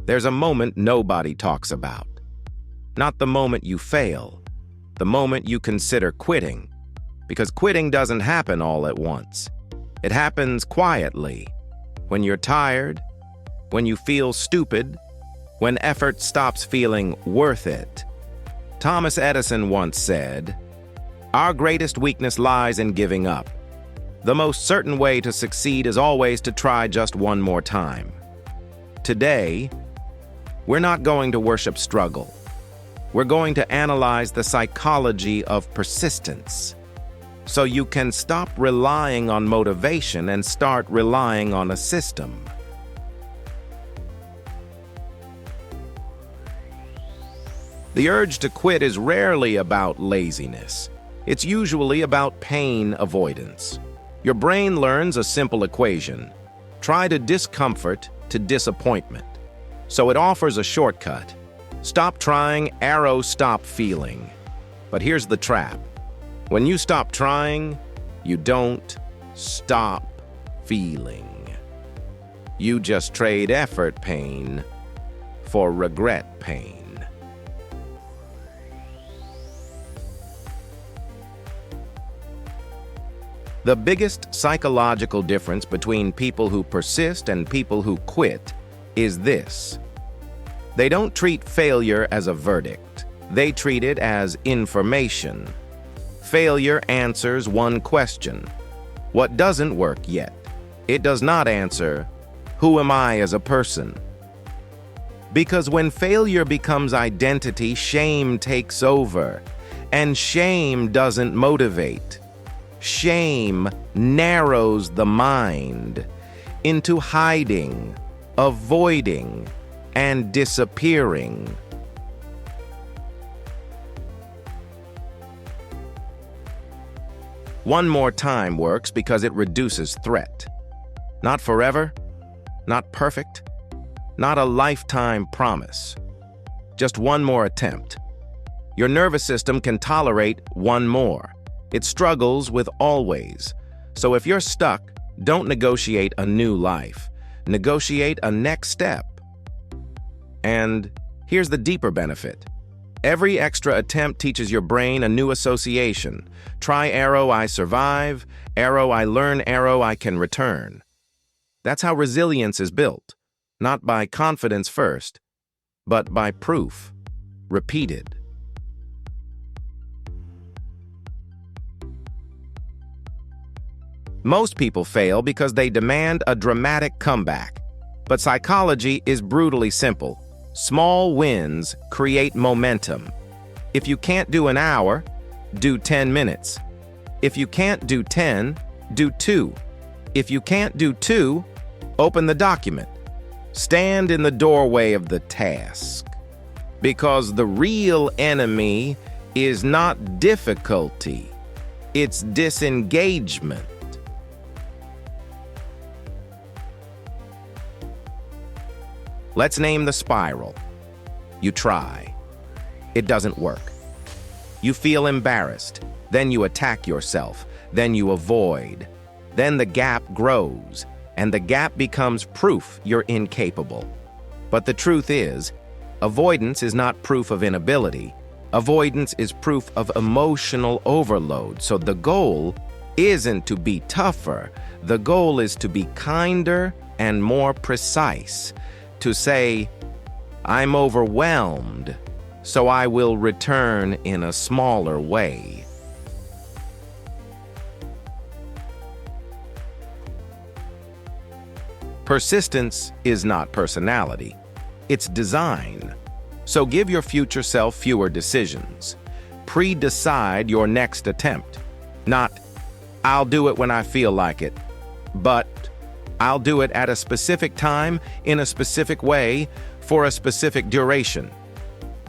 There's a moment nobody talks about. Not the moment you fail, the moment you consider quitting. Because quitting doesn't happen all at once. It happens quietly, when you're tired, when you feel stupid, when effort stops feeling worth it. Thomas Edison once said, "Our greatest weakness lies in giving up. The most certain way to succeed is always to try just one more time." Today, we're not going to worship struggle. We're going to analyze the psychology of persistence, so you can stop relying on motivation and start relying on a system. The urge to quit is rarely about laziness. It's usually about pain avoidance. Your brain learns a simple equation: try to discomfort to disappointment. So it offers a shortcut. Stop trying, arrow stop feeling. But here's the trap. When you stop trying, you don't stop feeling. You just trade effort pain for regret pain. The biggest psychological difference between people who persist and people who quit is this. They don't treat failure as a verdict. They treat it as information. Failure answers one question: what doesn't work yet? It does not answer, who am I as a person? Because when failure becomes identity, shame takes over, and shame doesn't motivate. Shame narrows the mind into hiding, avoiding, and disappearing. One more time works because it reduces threat. Not forever, not perfect, not a lifetime promise. Just one more attempt. Your nervous system can tolerate one more. It struggles with always. So if you're stuck, don't negotiate a new life. Negotiate a next step. And here's the deeper benefit. Every extra attempt teaches your brain a new association. Try arrow, I survive. Arrow, I learn. Arrow, I can return. That's how resilience is built. Not by confidence first, but by proof, repeated. Most people fail because they demand a dramatic comeback. But psychology is brutally simple. Small wins create momentum. If you can't do an hour, do 10 minutes. If you can't do 10, do 2. If you can't do 2, open the document. Stand in the doorway of the task. Because the real enemy is not difficulty, it's disengagement. Let's name the spiral. You try. It doesn't work. You feel embarrassed. Then you attack yourself. Then you avoid. Then the gap grows, and the gap becomes proof you're incapable. But the truth is, avoidance is not proof of inability. Avoidance is proof of emotional overload. So the goal isn't to be tougher. The goal is to be kinder and more precise. To say, I'm overwhelmed, so I will return in a smaller way. Persistence is not personality. It's design. So give your future self fewer decisions. Pre-decide your next attempt. Not, I'll do it when I feel like it, but I'll do it at a specific time, in a specific way, for a specific duration.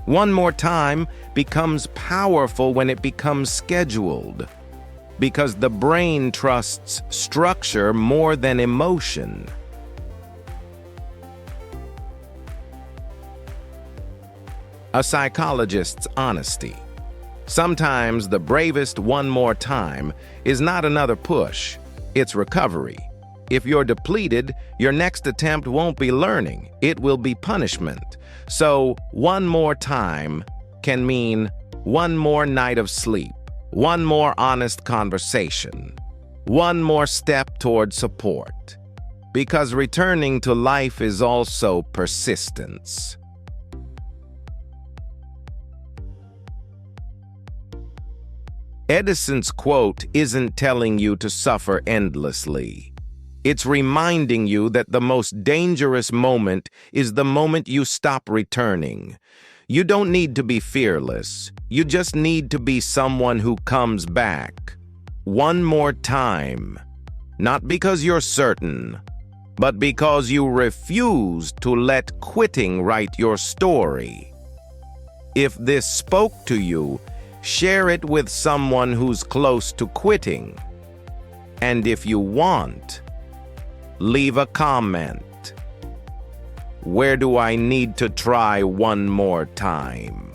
One more time becomes powerful when it becomes scheduled, because the brain trusts structure more than emotion. A psychologist's honesty. Sometimes the bravest one more time is not another push, it's recovery. If you're depleted, your next attempt won't be learning, it will be punishment. So, one more time can mean one more night of sleep, one more honest conversation, one more step toward support. Because returning to life is also persistence. Edison's quote isn't telling you to suffer endlessly. It's reminding you that the most dangerous moment is the moment you stop returning. You don't need to be fearless. You just need to be someone who comes back. One more time. Not because you're certain, but because you refuse to let quitting write your story. If this spoke to you, share it with someone who's close to quitting. And if you want, leave a comment. Where do I need to try one more time?